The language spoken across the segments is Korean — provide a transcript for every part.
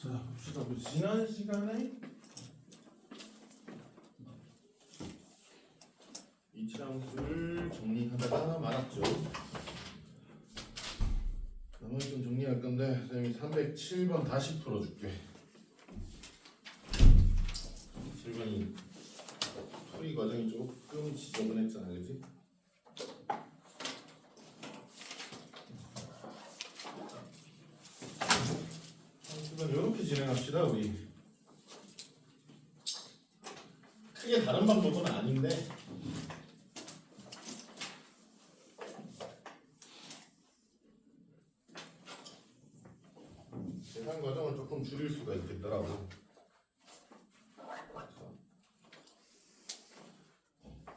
자, 봅시다. 우리 지난 시간에 이차함수를 정리하다가 말았죠. 나머지 좀 정리할 건데 선생님이 307번 다시 풀어줄게. 7번이 풀이 과정이 조금 지저분했잖아, 그지? 이렇게 진행합시다. 우리 크게 다른 방법은 아닌데 계산 과정을 조금 줄일 수가 있겠더라고.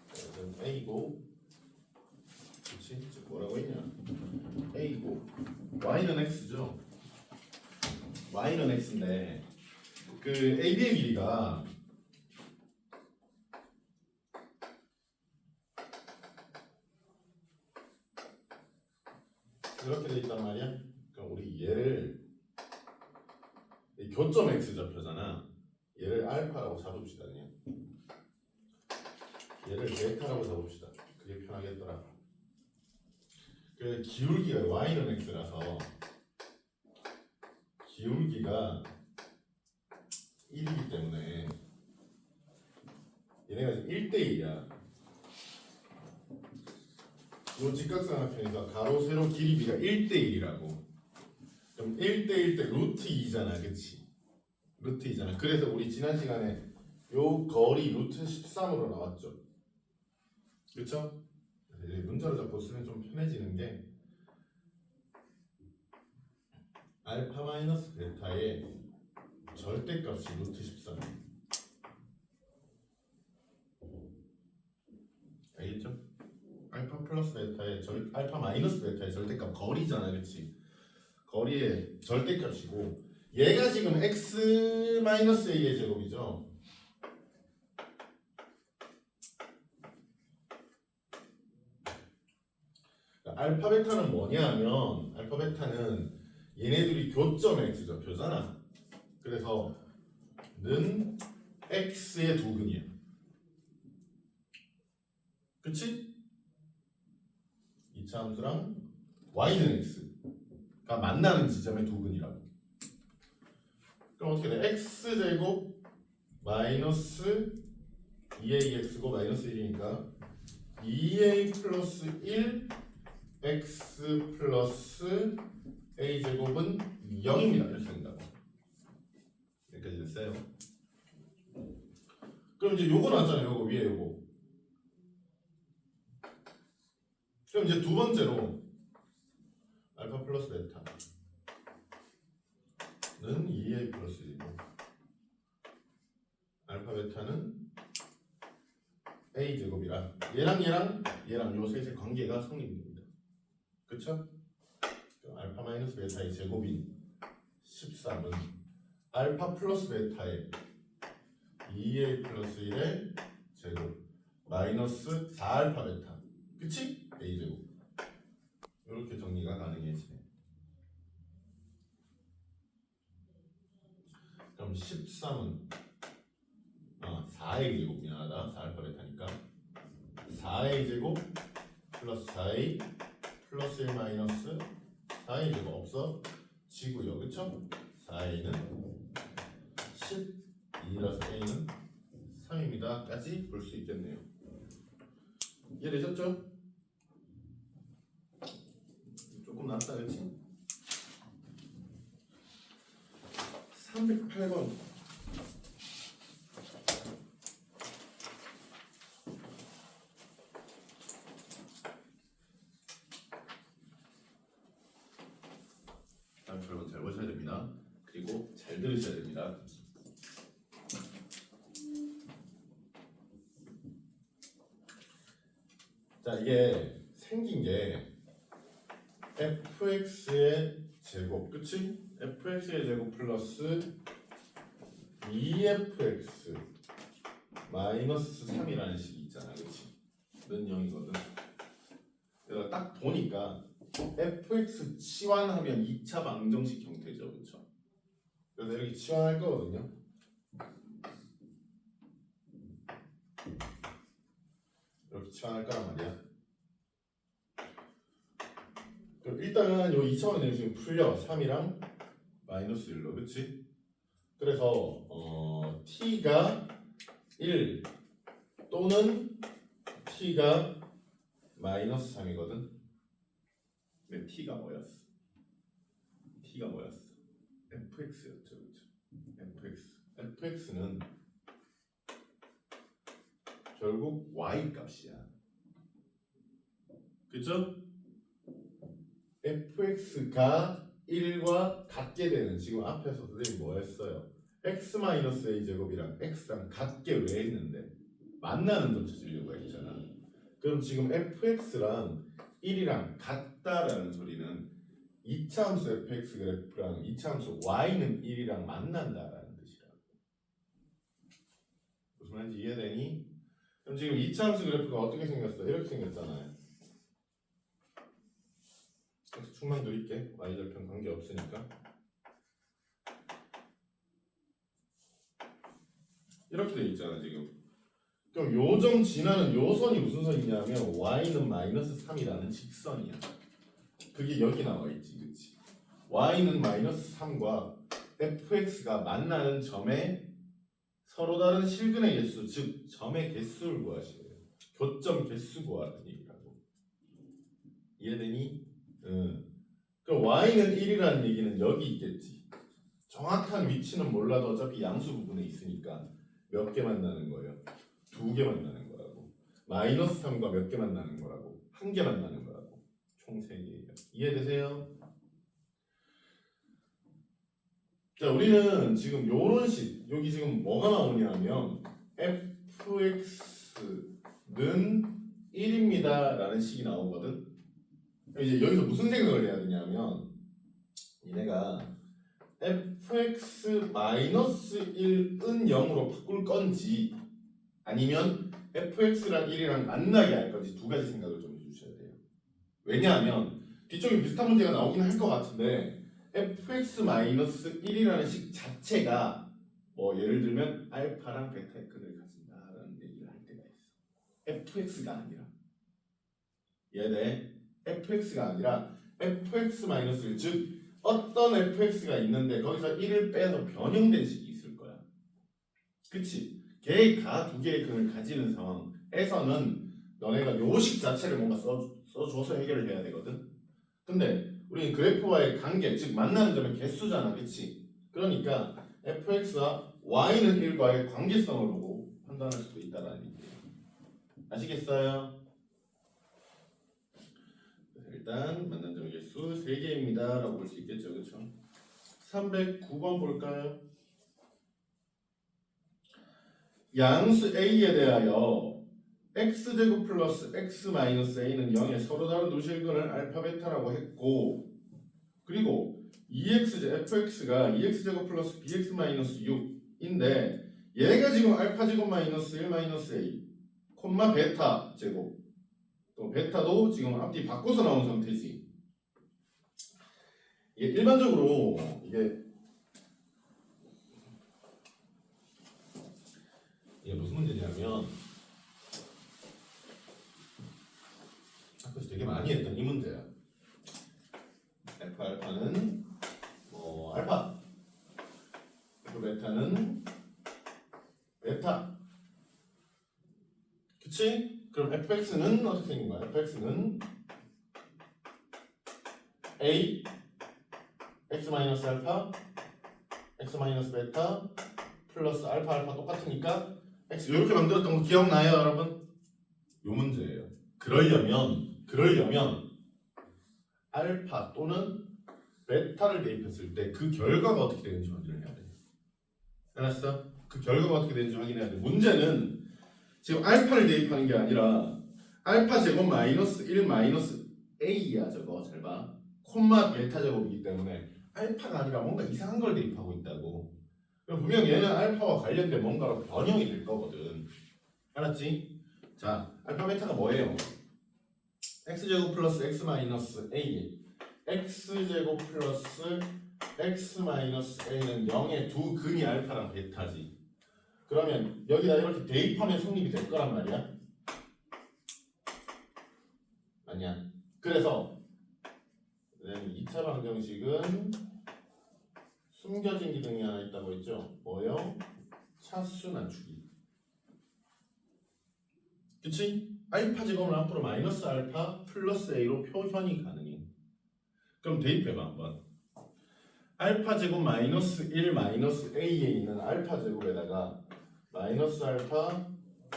그래서 A고, 그렇지? 즉 뭐라고 했냐? A고 Y는 X죠. Y는 X인데 그 AB의 길이가 이렇게 돼 있단 말이야. 그럼 우리 얘를 교점 X 좌표잖아. 얘를 알파라고 잡읍시다. 그냥 얘를 베타라고 잡읍시다. 그게 편하겠더라. 그 기울기가 Y는 X라서 기울기가 1이기 때문에 얘네가 지금 1대1이야. 이 직각삼각형에서 가로 세로 길이비가 1대1이라고. 그럼 1대1 때 루트 2잖아, 그치? 루트 2잖아. 그래서 우리 지난 시간에 요 거리 루트 13으로 나왔죠. 그쵸? 문자로 잡고 쓰면 좀 편해지는 게 알파 마이너스 베타의 절대값이 루트 13. 알겠죠? 알파 플러스 베타의 알파 마이너스 베타의 절대값 거리잖아, 그렇지? 거리의 절대값이고 얘가 지금 x 마이너스 a의 제곱이죠. 알파 베타는 뭐냐 하면 알파 베타는 얘네들이 교점 x 좌표잖아. 그래서 는 x의 두 근이야. 그치? 이차 함수랑 y는 x가 만나는 지점의 두 근이라고. 그럼 어떻게 돼? x제곱 마이너스 2ax고 마이너스 1이니까 2a 플러스 1 x 플러스 a제곱은 0입니다. 이렇게 된다고. 여기까지 됐어요. 그럼 이제 요거 나왔잖아요. 요거 위에 요거. 그럼 이제 두 번째로 알파 플러스 베타는 2a 플러스 1이고 알파 베타는 a제곱이라 얘랑 요 셋의 관계가 성립됩니다. 그쵸? 그럼 알파 마이너스 베타의 제곱인 13은 알파 플러스 베타의 2a 플러스 1의 제곱 마이너스 4알파 베타. 그치? a제곱. 이렇게 정리가 가능해지네. 그럼 13은 4a 제곱, 미안하다. 4알파 베타니까 4a 제곱 플러스 4a 플러스 1 마이너스 4a 제곱 없어지고요. 그쵸? 4a는 12라서 a는 3입니다. 까지 볼 수 있겠네요. 이해되셨죠? 조금 낫다, 그치? 308번. 여러분 잘 보셔야 됩니다. 그리고 잘 들으셔야 됩니다. 자, 이게 생긴 게 fx의 제곱, 그치? fx의 제곱 플러스 2fx 마이너스 3이라는 식이 있잖아, 그치? 는 0이거든. 내가 딱 보니까 fx 치환하면 2차 방정식 형태죠, 그쵸? 그래서 이렇게 치환할 거거든요. 이렇게 치환할 거란 말이야. 그럼 일단은 요 2차원 내용 지금 풀려. 3이랑 마이너스 1로, 그치? 그래서 t가 1 또는 t가 마이너스 3이거든. 근데 t가 뭐였어? t가 뭐였어? fx였죠, 그쵸? fx는 결국 y 값이야, 그쵸? fx가 1과 같게 되는, 지금 앞에서 선생님이 뭐 했어요? x-a 제곱이랑 x랑 같게 왜 했는데? 만나는 점 찾으려고 했잖아. 그럼 지금 fx랑 1이랑 같다라는 소리는 이차함수 fx 그래프랑 이차함수 y는 1이랑 만난다라는 뜻이라고. 무슨 말인지 이해되니? 그럼 지금 이차함수 그래프가 어떻게 생겼어? 이렇게 생겼잖아요. 축만 그릴게. y절편 관계 없으니까. 이렇게 돼 있잖아 지금. 그럼 요점 지나는 요 선이 무슨 선이냐면 y는 마이너스 3이라는 직선이야. 그게 여기 나와 있지, 그치? y는 마이너스 3과 fx가 만나는 점의 서로 다른 실근의 개수, 즉 점의 개수를 구하시래요. 교점 개수 구하라는 얘기라고. 이해되니? 응. 그럼 y는 1이라는 얘기는 여기 있겠지. 정확한 위치는 몰라도 어차피 양수 부분에 있으니까 몇 개 만나는 거예요? 2개 만나는 거라고. 마이너스 3과 몇 개 만나는 거라고? 1개 만나는 거라고. 총 3개예요. 이해되세요? 자, 우리는 지금 요런 식, 여기 지금 뭐가 나오냐면 fx는 1입니다 라는 식이 나오거든. 이제 여기서 무슨 생각을 해야 되냐면 얘네가 fx-1은 0으로 바꿀 건지 아니면 fx랑 1이랑 만나게 할 건지 두 가지 생각을 좀 해주셔야 돼요. 왜냐하면 뒤쪽에 비슷한 문제가 나오긴 할 것 같은데 fx-1이라는 식 자체가 뭐 예를 들면 알파랑 베타의 끈을 가진다라는 얘기를 할 때가 있어. fx가 아니라 얘네 fx가 아니라 fx-1 즉 어떤 fx가 있는데 거기서 1을 빼서 변형된 식이 있을 거야. 그치? 걔가 두 개의 근을 가지는 상황에서는 너네가 요식 자체를 뭔가 써줘서 해결을 해야 되거든. 근데 우리는 그래프와의 관계, 즉 만나는 점의 개수잖아, 그치? 그러니까 fx와 y는 1과의 관계성을 보고 판단할 수도 있다라는 얘기예요. 아시겠어요? 일단 만난 점의 개수 3개입니다 라고 볼 수 있겠죠, 그쵸? 309번 볼까요? 양수 a에 대하여 x제곱 플러스 x 마이너스 a는 0의 서로 다른 노실근을 알파 베타라고 했고, 그리고 fx가 2x제곱 플러스 bx 마이너스 6인데 얘가 지금 알파 제곱 마이너스 1 마이너스 a 콤마 베타 제곱, 또 베타도 지금 앞뒤 바꿔서 나온 상태지. 이게 일반적으로 이게 무슨 문제냐면 학교에서 되게 많이 했던 이 문제야. 알파는 뭐 알파, 베타는 베타, 그치? 그럼 fx는 어떻게 생긴 거야? fx는 a x 마이너스 알파 x 마이너스 베타 플러스 알파 똑같으니까 x 이렇게 만들었던 거 기억나요, 여러분? 요 문제예요. 그러려면 알파 또는 베타를 대입했을 때 그 결과가 어떻게 되는지 확인을 해야 돼. 알았어? 그 결과가 어떻게 되는지 확인해야 돼. 문제는 지금 알파를 대입하는 게 아니라 알파 제곱 마이너스 1 마이너스 a야. 저거 잘 봐. 콤마 베타 제곱이기 때문에 알파가 아니라 뭔가 이상한 걸 대입하고 있다고. 그럼 분명 얘는 알파와 관련된 뭔가로 변형이 될 거거든. 알았지? 자, 알파 베타가 뭐예요? x제곱 플러스 x 마이너스 a x제곱 플러스 x-a는 0의 두 근이 알파랑 베타지. 그러면 여기다 이렇게 대입하면 성립이 될 거란 말이야. 아니야. 그래서 2차 방정식은 숨겨진 기능이 하나 있다고 했죠. 뭐요? 차수 낮추기. 그치? 알파 제곱은 앞으로 마이너스 알파 플러스 a로 표현이 가능해. 그럼 대입해봐 한번. 알파 제곱 마이너스 1 마이너스 a에 있는 알파 제곱에다가 마이너스 알파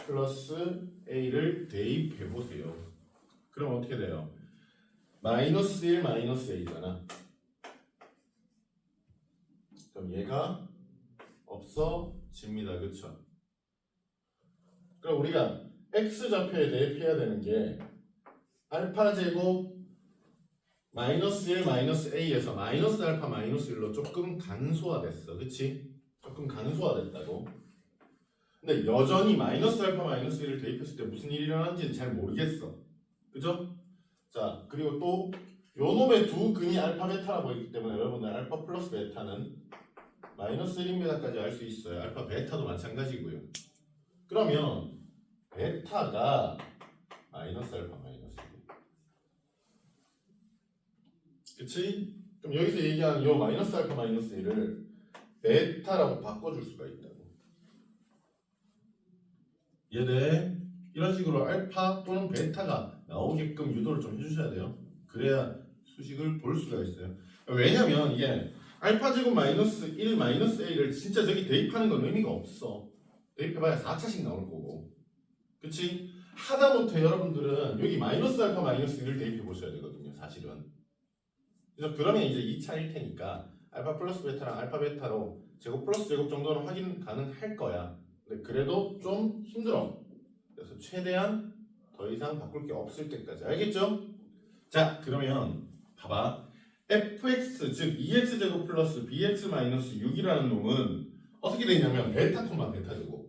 플러스 a를 대입해보세요. 그럼 어떻게 돼요? 마이너스 1 마이너스 a잖아. 그럼 얘가 없어집니다. 그쵸? 그럼 우리가 x좌표에 대입해야 되는 게 알파 제곱 마이너스 1 마이너스 a에서 마이너스 알파 마이너스 1로 조금 간소화됐어. 그치? 조금 간소화됐다고. 근데 여전히 마이너스 알파 마이너스 1을 대입했을 때 무슨 일이 일어나는지는 잘 모르겠어. 그죠? 자, 그리고 또 요놈의 두 근이 알파 베타라고 있기 때문에 여러분들 알파 플러스 베타는 마이너스 1입니다까지 알 수 있어요. 알파 베타도 마찬가지고요. 그러면 베타가 마이너스 알파 마이너스 1. 그치? 그럼 여기서 얘기하는 요 마이너스 알파 마이너스 1을 베타라고 바꿔줄 수가 있다고. 얘네 이런 식으로 알파 또는 베타가 나오게끔 유도를 좀 해주셔야 돼요. 그래야 수식을 볼 수가 있어요. 왜냐면 이게 알파 제곱 마이너스 1 마이너스 a를 진짜 저기 대입하는 건 의미가 없어. 대입해봐야 4차씩 나올 거고. 그치? 하다못해 여러분들은 여기 마이너스 알파 마이너스 1을 대입해 보셔야 되거든요. 사실은. 그래서 그러면 이제 2차일 테니까 알파 플러스 베타랑 알파 베타로 제곱 플러스 제곱 정도는 확인 가능할 거야. 근데 그래도 좀 힘들어. 그래서 최대한 더 이상 바꿀 게 없을 때까지. 알겠죠? 자, 그러면 봐봐. fx 즉 2x 제곱 플러스 bx 마이너스 6이라는 놈은 어떻게 되냐면 베타 콤마 베타 제곱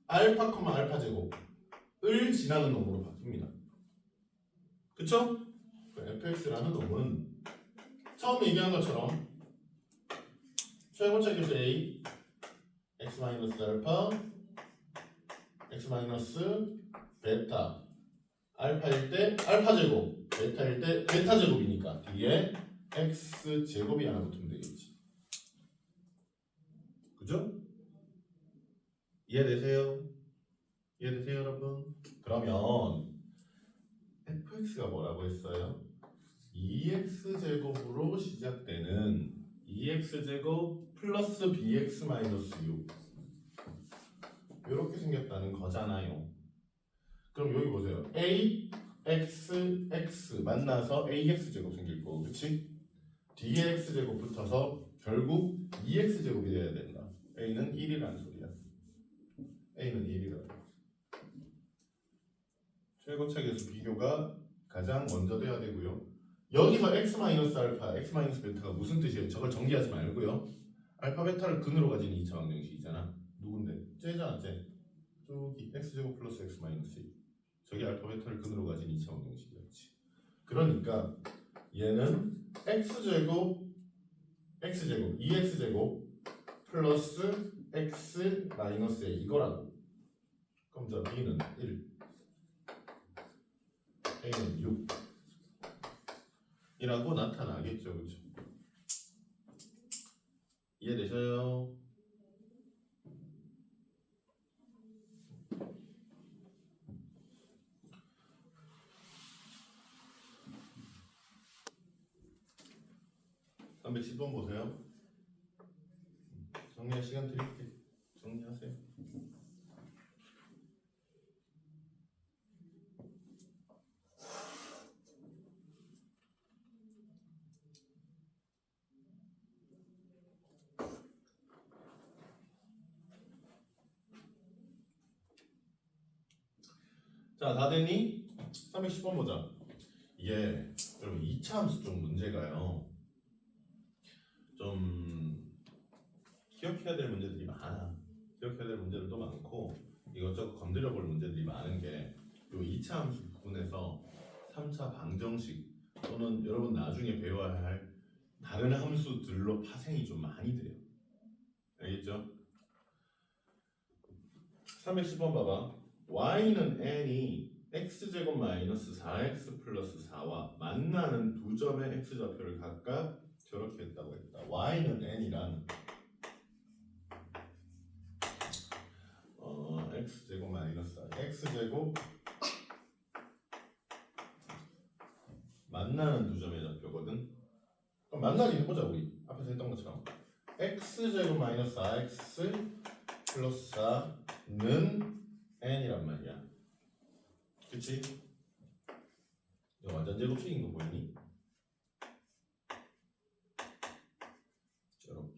알파 콤마 알파 제곱을 지나는 놈으로 바뀝니다. 그쵸? fx라는 놈은 처음 얘기한 것처럼 최고차 계수 a x 마이너스 알파 x 마이너스 베타 알파일 때 알파 제곱 베타일 때 베타 제곱이니까 뒤에 x 제곱이 하나 붙으면 되겠지. 그죠? 이해되세요? 이해되세요 여러분? 그러면 fx가 뭐라고 했어요? 2x 제곱으로 시작되는 2x 제곱 플러스 bx 마이너스 6 이렇게 생겼다는 거잖아요. 그럼 여기 보세요. a, x, x 만나서 ax 제곱 생길 거고, 그치? 뒤에 x 제곱 붙어서 결국 2x 제곱이 돼야 된다. a는 1이라는 소리야. a는 1이라고. 최고차계수 비교가 가장 먼저 돼야 되고요. 여기서 x-알파, x-베타가 무슨 뜻이에요? 저걸 정리하지 말고요. 알파 베타를 근으로 가진 2차 방정식이잖아. 누군데? 쟤잖아, 쟤. 저기 x제곱 플러스 x-2. 저기 알파 베타를 근으로 가진 2차 방정식이었지. 그러니까 얘는 x제곱 2x제곱 플러스 x 마이너스 a 이거라고. 그럼 저 b는 1, a는 6 이라고 나타나겠죠. 그렇죠? 이해되셔요? (310번) 보세요. 정리할 시간 드릴게요. 정리하세요. 자, 다 됐니? 310번 보자. 이게 여러분 2차 함수 좀 문제가요. 좀 기억해야 될 문제들이 많아. 기억해야 될 문제들도 많고 이것저것 건드려 볼 문제들이 많은 게 요 2차 함수 부분에서 3차 방정식 또는 여러분 나중에 배워야 할 다른 함수들로 파생이 좀 많이 돼요. 알겠죠? 310번 봐봐. y는 n이 x제곱 마이너스 4x 플러스 4와 만나는 두 점의 x좌표를 각각 저렇게 했다고 했다. y는 n이란 x제곱 마이너스 4 x제곱 만나는 두 점의 좌표거든. 그럼 만나기 해보자. 우리 앞에서 했던 것처럼 x제곱 마이너스 4x 플러스 4는 n이란 말이야. 그치? 이거 완전 제곱식인 거 보이니? 이렇게.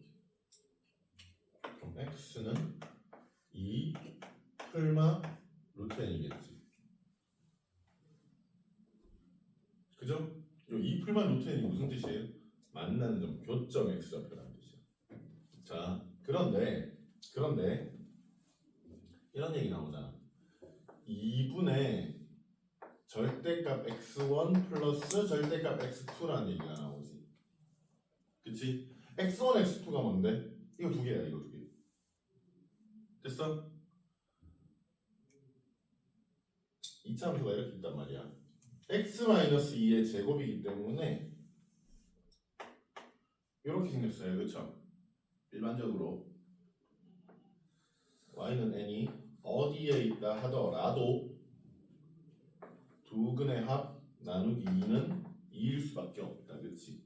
그럼 x는 2 풀마 루트 n이겠지. 그죠? 이 2 풀마 루트 n이 무슨 뜻이에요? 만나는 점, 교점 x좌표라는 뜻이야. 자, 그런데 이런 얘기 나오잖아. 2분의 절대값 x1 플러스 절대값 x2라는 얘기가 나오지. 그치? x1, x2가 뭔데? 이거 두 개야, 이거 두 개. 됐어? 2차 함수가 이렇게 있단 말이야. x-2의 제곱이기 때문에 이렇게 생겼어요. 그쵸? 일반적으로 y는 n이 어디에 있다 하더라도 두 근의 합 나누기 2는 2일 수밖에 없다. 그치?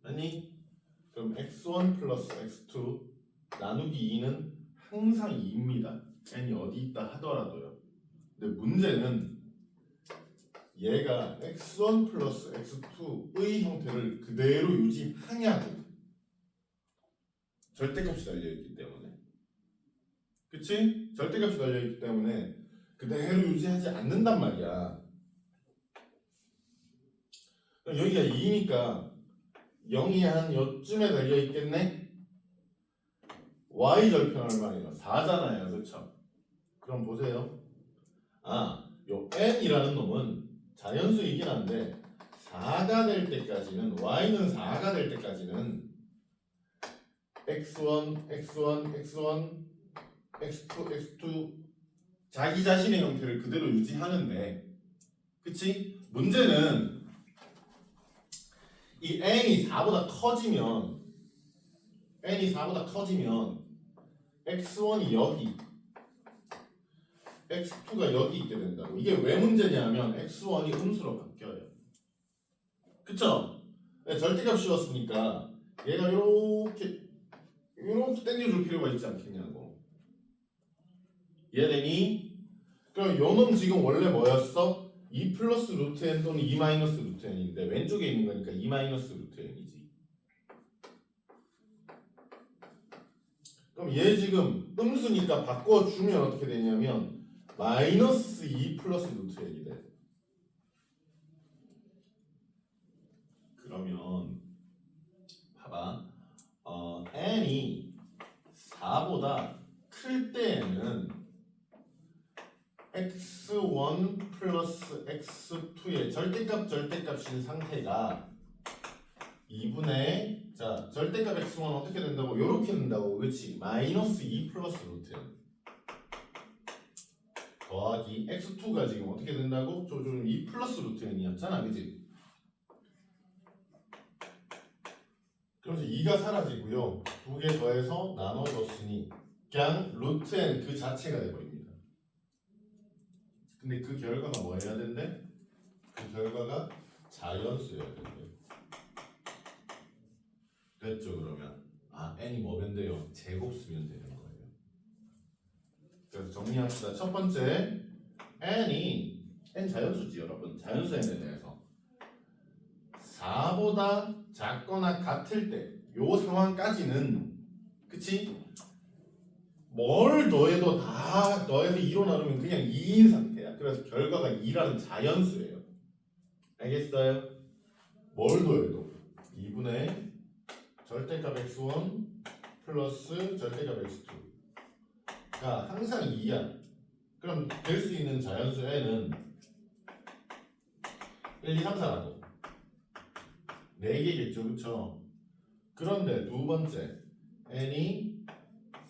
아니? 그럼 x1 플러스 x2 나누기 2는 항상 2입니다. n이 어디 있다 하더라도요. 근데 문제는 얘가 x1 플러스 x2의 형태를 그대로 유지하냐고. 절대값이 달려있기 때문에. 그치? 절대값이 달려있기 때문에 그대로 유지하지 않는단 말이야. 그럼 여기가 2니까 0이 한 요쯤에 달려있겠네? y절편 얼마예요? 4잖아요. 그쵸? 그럼 보세요. 요 n이라는 놈은 자연수이긴 한데 4가 될 때까지는 y는 4가 될 때까지는 x1, x1, x1, x2, x2 자기 자신의 형태를 그대로 유지하는데 그치? 문제는 이 n이 4보다 커지면 x1이 여기 x2가 여기 있게 된다고. 이게 왜 문제냐면 x1이 음수로 바뀌어요. 그쵸? 절대값 씌웠으니까 얘가 이렇게 당겨줄 필요가 있지 않겠냐고. 이해되니? 그럼 요놈 지금 원래 뭐였어? 2 플러스 루트 n 또는 2 마이너스 루트 n인데 왼쪽에 있는 거니까 2 마이너스 루트 n이지. 그럼 얘 지금 음수니까 바꿔주면 어떻게 되냐면 마이너스 2 플러스 루트 n이 돼. 그러면 봐봐. n이 4보다 클 때에는 x1 플러스 x2의 절대값인 상태가 2분의 자 절대값 x1은 어떻게 된다고? 요렇게 된다고. 그치? 마이너스 2 플러스 루트 n 더하기 x2가 지금 어떻게 된다고? 좀 2 플러스 루트 n이었잖아. 그치? 그래서 2가 사라지고요. 두 개 더해서 나눠줬으니 그냥 루트 n 그 자체가 돼버립니다. 근데 그 결과가 뭐 해야 된대? 그 결과가 자연수여야 된대. 됐죠? 그러면 n이 뭐 된대요? 제곱 쓰면 되는 거예요. 그래서 정리합시다. 첫 번째 n 자연수지 여러분. 자연수 n에 대해서 4보다 작거나 같을 때 요 상황까지는 그치? 뭘 더해도 다 더해서 2로 나누면 그냥 2인 상태야. 그래서 결과가 2라는 자연수예요. 알겠어요? 뭘 더해도 2분의 절대값 x1 플러스 절대값 x2가 항상 2야. 그럼 될 수 있는 자연수 n은 1, 2, 3, 4라고 4개겠죠, 그쵸? 그런데 두 번째 n이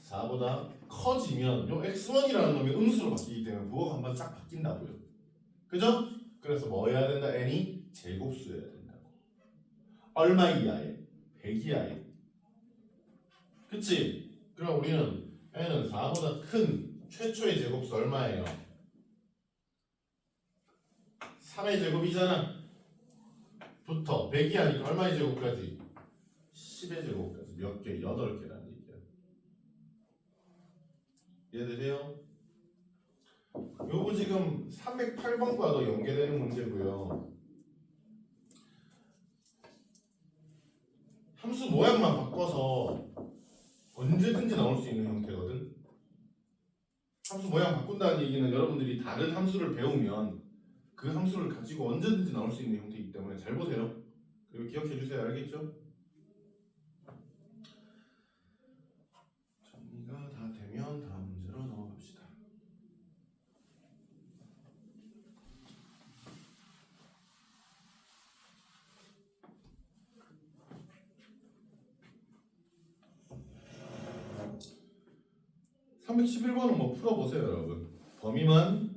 4보다 커지면 요 x1이라는 놈이 음수로 바뀌기 때문에 부호가 한번 싹 바뀐다고요. 그죠? 그래서 뭐 해야 된다? n이 제곱수여야 된다고. 얼마 이하에? 100 이하에. 그치? 그럼 우리는 n은 4보다 큰 최초의 제곱수 얼마예요? 3의 제곱이잖아. 부터 100이 아니까 얼마의 제곱까지? 10의 제곱까지 몇 개? 8개라는 얘기야. 이해되세요? 요거 지금 308번과도 연계되는 문제고요. 함수 모양만 바꿔서 언제든지 나올 수 있는 형태거든. 함수 모양 바꾼다는 얘기는 여러분들이 다른 함수를 배우면 그 함수를 가지고 언제든지 나올 수 있는 형태이기 때문에 잘 보세요. 그리고 기억해 주세요. 알겠죠? 정리가 다 되면 다음 문제로 넘어갑시다. (311번은) 뭐 풀어보세요 여러분. 범위만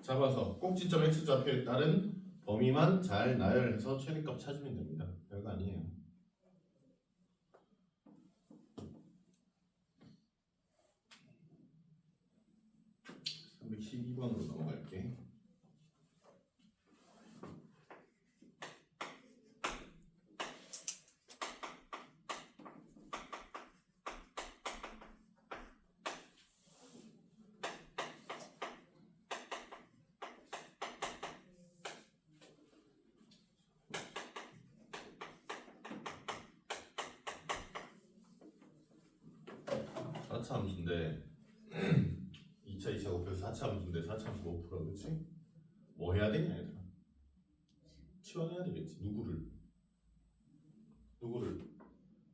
잡아서 꼭지점 x좌표에 따른 범위만 잘 나열해서 최대값 찾으면 됩니다. 별거 아니에요. 312번으로 넘어갈게. 사차 함수인데 2차, 2차 곱해서 4차 함수인데 4차 함수 못 풀어. 그렇지? 뭐 해야 되냐 얘들아? 치환해야 되겠지. 누구를?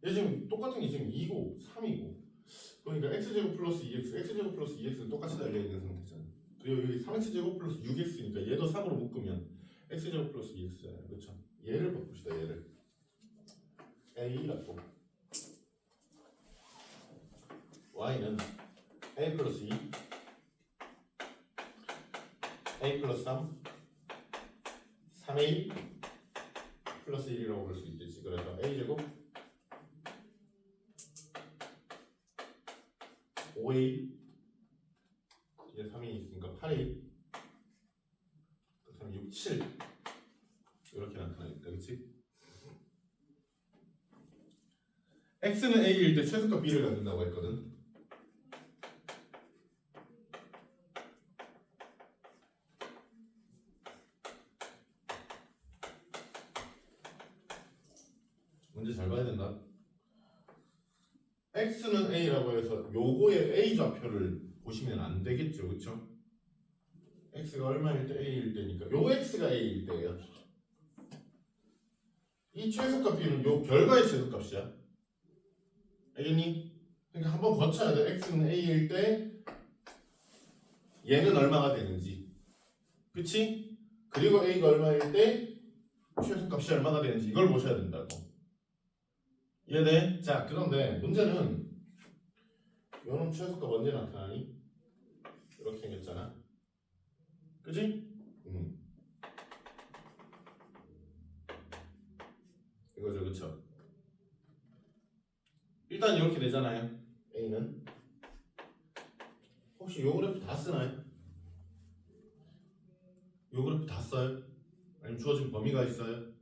얘 지금 똑같은 게 지금 2고 3이고 그러니까 x제곱 플러스 2x, x제곱 플러스 2x는 똑같이 달려있는 상태잖아. 그리고 여기 3x제곱 플러스 6x니까 얘도 3으로 묶으면 x제곱 플러스 2x잖아요. 그렇죠? 얘를 바꿉시다. 얘를 a라고 y는 a 플러스 2 a 플러스 3 3a 플러스 1이라고 볼 수 있겠지. 그래서 a제곱 5a 이제 3이 있으니까 8a 그 다음에 6, 7 이렇게 나타나겠다. 그치? x는 a일 때 최소값 b를 갖는다고 했거든. 문제 잘 봐야 된다. x는 a라고 해서 요거의 a 좌표를 보시면 안 되겠죠. 그쵸? x가 얼마일 때 a일 때니까 요 x가 a일 때예요. 이 최소값 b는 요 결과의 최소값이야. 알겠니? 그러니까 한번 거쳐야 돼. x는 a일 때 얘는 얼마가 되는지. 그치? 그리고 a가 얼마일 때 최소값이 얼마가 되는지 이걸 보셔야 된다고. 이해돼? 자, 그런데 문제는 요놈 최소값 언제 나타나니? 이렇게 생겼잖아. 그치? 이거죠, 그쵸? 일단 이렇게 되잖아요. a는 혹시 요 그래프 다 쓰나요? 요 그래프 다 써요? 아니면 주어진 범위가 있어요?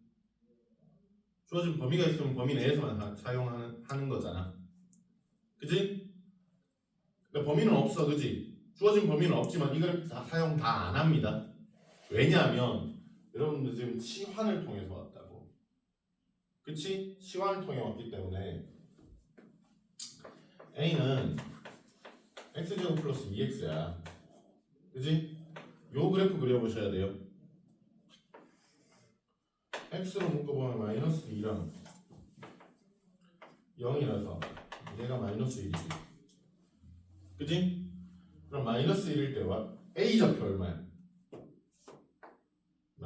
주어진 범위가 있으면 범위 내에서만 사용하는 거잖아. 그치? 근데 범위는 없어. 그치? 주어진 범위는 없지만 이 그래프 다 사용 다 안 합니다. 왜냐하면 여러분들 지금 치환을 통해서 왔다고. 그치? 치환을 통해 왔기 때문에 a는 x제곱 플러스 2x야. 그치? 요 그래프 그려보셔야 돼요. x로 묶어보면 마이너스 2랑 0이라서 얘가 마이너스 1이지. 그치? 그럼 마이너스 1일 때와 a 좌표 얼마야?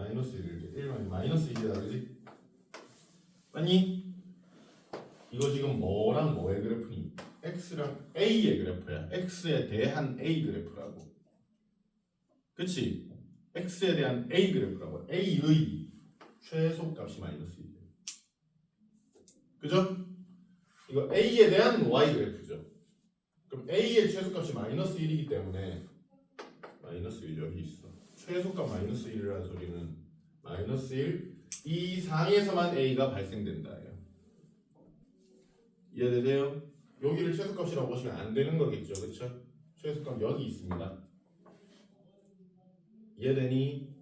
마이너스 1을 1만 마이너스 1이다 그러지? 맞니? 이거 지금 뭐랑 뭐의 그래프니? x랑 a의 그래프야. x에 대한 a 그래프라고. 그치? x에 대한 a 그래프라고. a의 최소값이 마이너스 1이에요. 그죠? 이거 a에 대한 y 그래프죠. 그럼 a의 최소값이 마이너스 1이기 때문에 마이너스 1 여기 있어. 최소값 마이너스 1이라는 소리는 마이너스 1 이상에서만 a가 발생된다예요. 이해되세요? 여기를 최소값이라고 보시면 안 되는 거겠죠, 그렇죠? 최소값 여기 있습니다. 이해되니?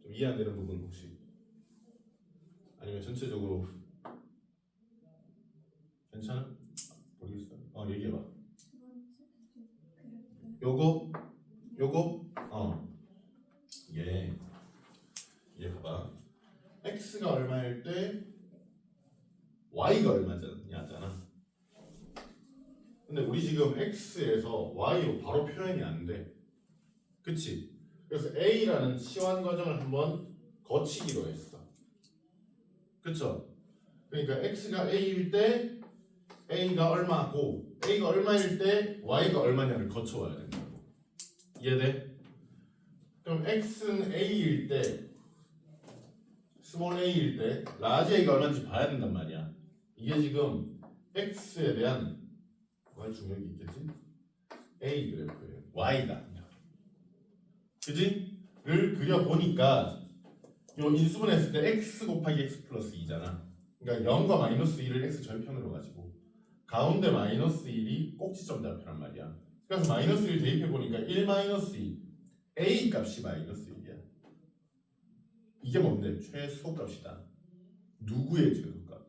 좀 이해 안 되는 부분 혹시? 아니면 전체적으로 괜찮아? 모르겠어. 얘기해봐. 요거 얘 봐봐. x가 얼마일 때 y가 얼마냐잖아. 근데 우리 지금 x에서 y로 바로 표현이 안 돼. 그치? 그래서 a라는 치환 과정을 한번 거치기로 했어. 그쵸? 그러니까 x가 a일 때 a가 얼마고 a가 얼마일 때 y가 얼마냐를 거쳐와야 된다고. 이해돼? 그럼 x는 a일 때 스몰 a일 때 라지 a가 얼마인지 봐야 된단 말이야. 이게 지금 x에 대한 y 중력이 있겠지? a 그래프예요. y가 아니야. 그지? 를 그려보니까 요 인수분했을 때 x 곱하기 x 플러스 2잖아. 그러니까 0과 마이너스 2를 x 절편으로 가지고 가운데 마이너스 1이 꼭지점 좌표란 말이야. 그래서 마이너스 1 대입해보니까 1 마이너스 2 a 값이 마이너스 1이야. 이게 뭔데? 최소값이다. 누구의 최소값?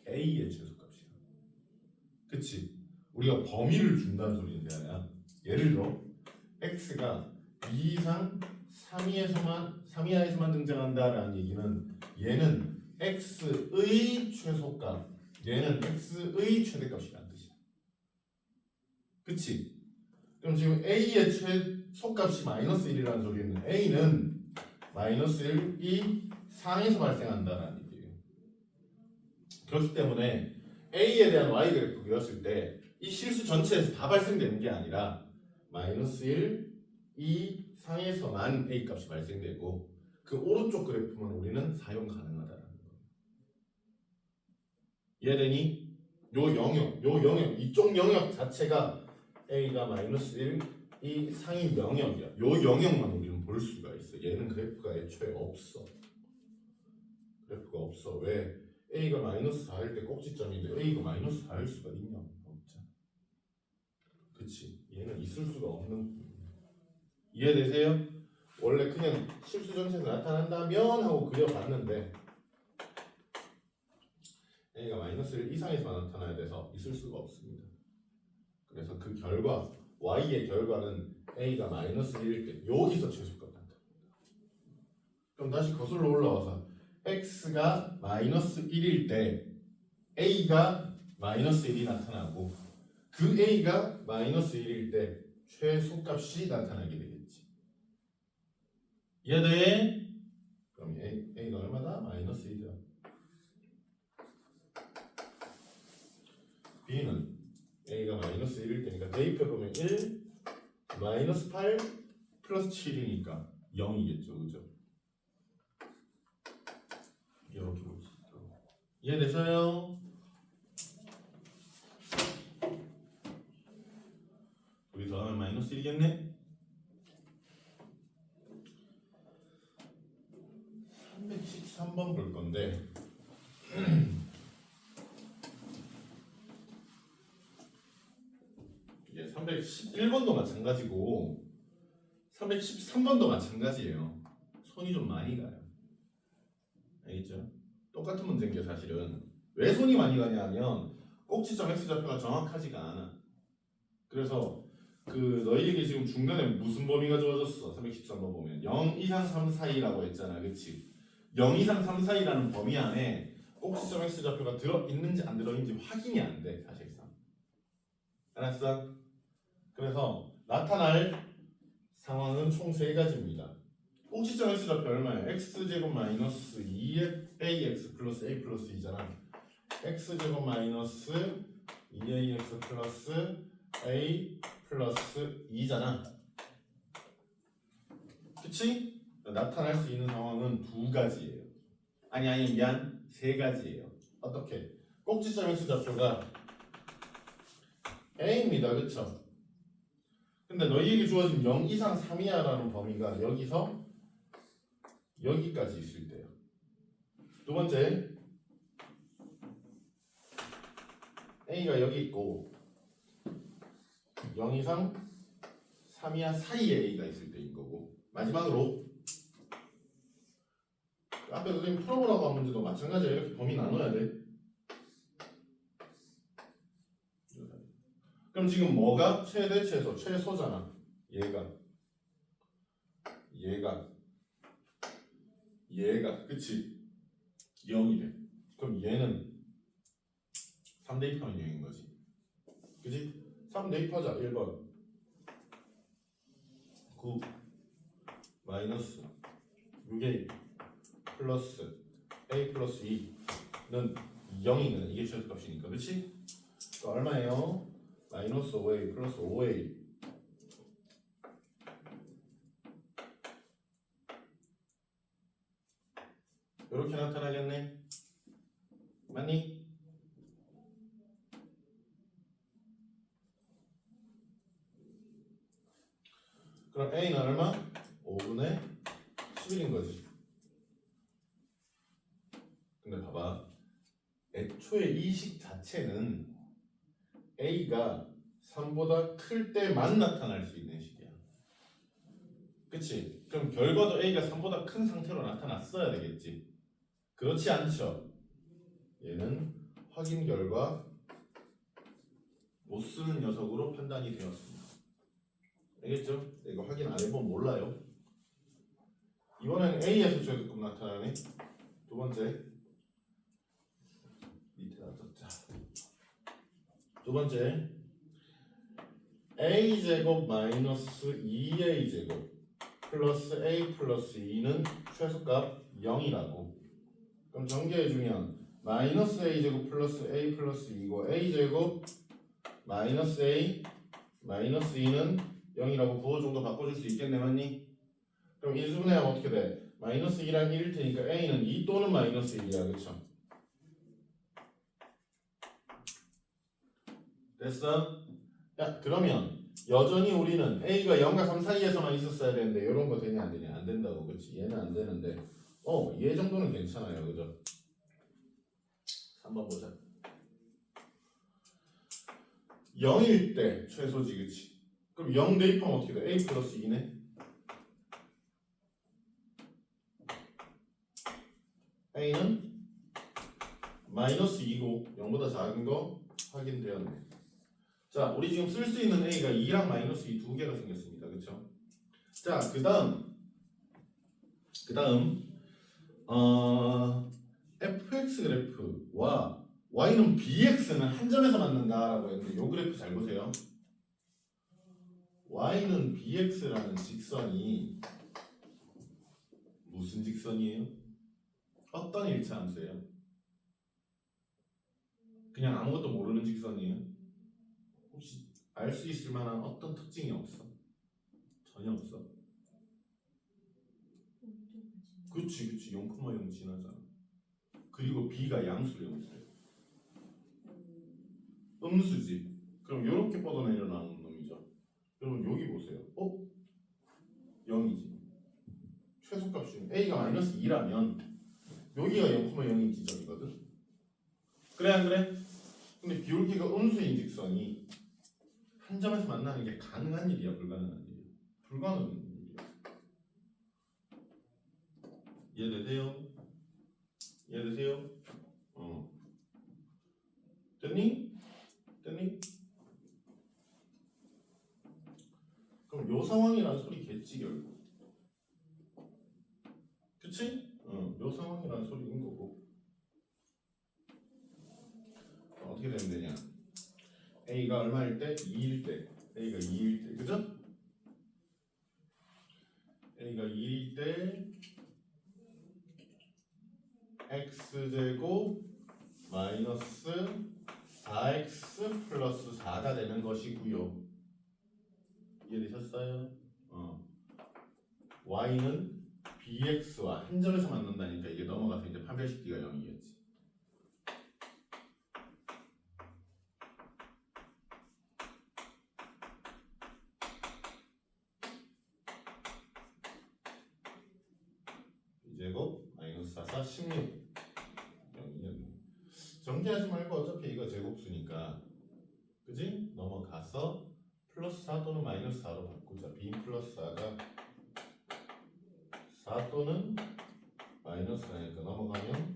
a의 최소값이야. 그치? 우리가 범위를 준다는 소리인데 아니야. 예를 들어 x가 2 이상 3 이하에서만 등장한다라는 얘기는 얘는 x의 최소값, 얘는 x의 최대값이라는 뜻이야. 그치? 그럼 지금 a의 최소값이 마이너스 1이라는 소리는 a는 마이너스 1이 상에서 발생한다라는 얘기예요. 그렇기 때문에 a에 대한 y 그래프 그렸을 때 이 실수 전체에서 다 발생되는 게 아니라 마이너스 1, 2 상에서만 a 값이 발생되고 그 오른쪽 그래프만 우리는 사용 가능하다라는 거예요. 이해되니? 요 영역, 이쪽 영역 자체가 a가 마이너스 1, 이 상위 영역이야. 요 영역만 우리는 볼 수가 있어. 얘는 그래프가 애초에 없어. 그래프가 없어. 왜? a가 마이너스 4일 때 꼭지점인데 a가 마이너스 4일 수가 있냐? 없잖아. 그치? 얘는 있을 수가 없는 부분이야. 이해되세요? 원래 그냥 실수 전체에서 나타난다면 하고 그려봤는데 a가 마이너스 1 이상에서 나타나야 돼서 있을 수가 없습니다. 그래서 그 결과 y의 결과는 a가 마이너스 1일 때 여기서 최소값 나타납니다. 그럼 다시 거슬러 올라와서 x가 마이너스 1일 때 a가 마이너스 1이 나타나고 그 a가 마이너스 1일 때 최소값이 나타나게 되겠지. 이해돼? 그럼 a가 얼마다? 마이너스 1이야. b는 a가 마이너스 1일 때니까 대입해보면 1 마이너스 8 플러스 7이니까 0이겠죠. 그죠? 이렇게 볼 수 있다고. 이해되셔요? 우리 더하면 마이너스 1이겠네? 313번 볼 건데 이게 311번도 마찬가지고 313번도 마찬가지예요. 손이 좀 많이 가요. 알겠죠? 똑같은 문제인 게 사실은 왜 손이 많이 가냐면 꼭지점 x좌표가 정확하지가 않아. 그래서 그 너희에게 지금 중간에 무슨 범위가 주어졌어? 313번 보면 0 이상 3 사이라고 했잖아. 그치? 0 이상 3 사이라는 범위 안에 꼭지점 x좌표가 들어있는지 안 들어있는지 확인이 안 돼. 사실상. 알았어? 그래서 나타날 상황은 총 3가지입니다. 꼭지점 x좌표 얼마야? x제곱 마이너스 2ax 플러스 a 플러스 2잖아. x제곱 마이너스 2ax 플러스 a 플러스 2잖아. 그치? 나타날 수 있는 상황은 두 가지예요. 아니 미안, 세 가지예요. 어떻게? 꼭지점 x좌표가 a입니다. 그쵸? 근데 너희에게 주어진 0 이상 3 이하라는 범위가 여기서 여기까지 있을 때요. 두 번째, a가 여기 있고 0 이상 3 이하 사이에 a가 있을 때인 거고, 마지막으로 앞에 선생님 풀어보라고 한 문제도 마찬가지야. 이렇게 범위 나눠야 돼. 그럼 지금 뭐가 최대 최소? 최소잖아. 얘가 그치? 0이래. 그럼 얘는 3 대입하면 0인 거지. 그치? 3 대입하자. 1번 9 마이너스 6a 플러스 a 플러스 2는 0이거든. 이게 최소값이니까. 그치? 또 얼마예요? 마이너스 5a 플러스 5a 이렇게 나타나겠네. 맞니? 그럼 a는 얼마? 5분의 11인 거지. 근데 봐봐, 애초에 이 식 자체는 a가 3보다 클 때만 나타날 수 있는 식이야. 그치? 그럼 결과도 a가 3보다 큰 상태로 나타났어야 되겠지. 그렇지 않죠? 얘는 확인 결과 못 쓰는 녀석으로 판단이 되었습니다. 알겠죠? 이거 확인 안 해보면 몰라요. 이번에는 a에서 최소값 나타나네. 두 번째, 밑에다 적자. 두 번째, a제곱 마이너스 2a제곱 플러스 a 플러스 2는 최소값 0이라고. 그럼 전개해주면 마이너스 a제곱 플러스 a 플러스 2고 a제곱 마이너스 a 마이너스 2는 0이라고 부호 정도 바꿔줄 수 있겠네. 맞니? 그럼 인수분해하면 어떻게 돼? 마이너스 2랑 1일 테니까 a는 2 또는 마이너스 1이야. 그쵸? 됐어? 야, 그러면 여전히 우리는 a가 0과 3 사이에서만 있었어야 되는데 이런 거 되냐 안 되냐? 안 된다고. 그치? 얘는 안 되는데 얘 정도는 괜찮아요. 그죠? 3번 보자. 0일 때 최소지. 그치? 그럼 0 대입하면 어떻게 돼? a 플러스 2네? a는 마이너스 2고 0보다 작은 거 확인되었네. 자, 우리 지금 쓸 수 있는 a가 2랑 마이너스 2 두 개가 생겼습니다. 그쵸? 자, 그 다음 fx 그래프와 y는 bx는 한 점에서 만난다라고 했는데 이 그래프 잘 보세요. y는 bx라는 직선이 무슨 직선이에요? 어떤 일차함수예요? 그냥 아무것도 모르는 직선이에요? 혹시 알 수 있을 만한 어떤 특징이 없어? 전혀 없어. 그치 0,0 지나잖아. 그리고 b가 양수래. 음수지. 그럼 이렇게 뻗어내려 나오는 놈이죠. 여러분 여기 보세요. 0이지. 최소값이 a가 마이너스 2라면 여기가 0,0인 지점이거든. 그래 안 그래? 근데 비울기가 음수인 직선이 한 점에서 만나는 게 가능한 일이야, 불가능한 일이야? 불가능한 일이야. 이해되세요? 이해되세요? 됐니? 그럼 요 상황이란 소리겠지 결국. 그치? 요 상황이란 소리인 거고. 어떻게 되면 되냐? a가 얼마일 때? 2일 때. a가 2일 때. 그죠? a가 2일 때 x제곱 마이너스 4x 플러스 4가 되는 것이고요. 이해되셨어요? y는 bx와 한 점에서 만난다니까 이게 넘어가서 이제 판별식 d가 0이겠지. 제곱 마이너스 4, 4, 16 0이었네. 전개하지 말고 어차피 이거 제곱수니까 그지? 넘어가서 플러스 4 또는 마이너스 4로 바꾸자. b 플러스 4가 4 또는 마이너스 4니까 넘어가면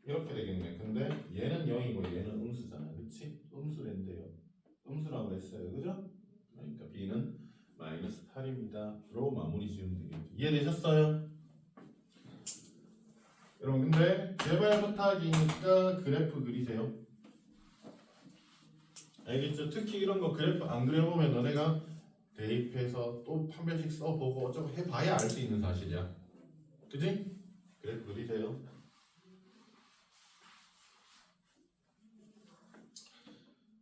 이렇게 되겠네. 근데 얘는 0이고 얘는 음수잖아. 그치? 음수랜데요. 음수라고 했어요. 그죠? 그러니까 b는 마이너스 8입니다. 로 마무리 지으면 되겠죠. 이해되셨어요? 여러분 근데 제발 부탁이니까 그래프 그리세요. 알겠죠? 특히 이런 거 그래프 안 그려보면 너네가 대입해서 또 판별식 써보고 어쩌고 해봐야 알 수 있는 사실이야. 그지? 그래프 그리세요.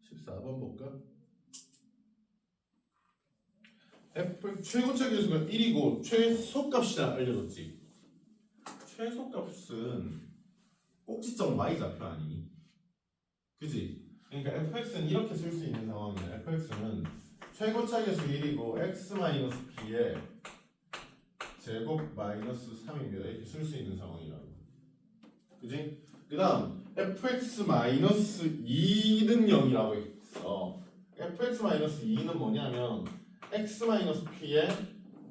(14번) 볼까? f 최고차 계수가 1이고 최소값이라 알려줬지. 최소값은 꼭지점 y좌표 아니니? 그지? 그러니까 fx는 이렇게 쓸 수 있는 상황이야. fx는 최고차 계수 1이고 x-p에 제곱 마이너스 3입니다. 이렇게 쓸 수 있는 상황이라고. 그지? 그 다음 fx-2는 0이라고 했어. fx-2는 뭐냐면 x-p의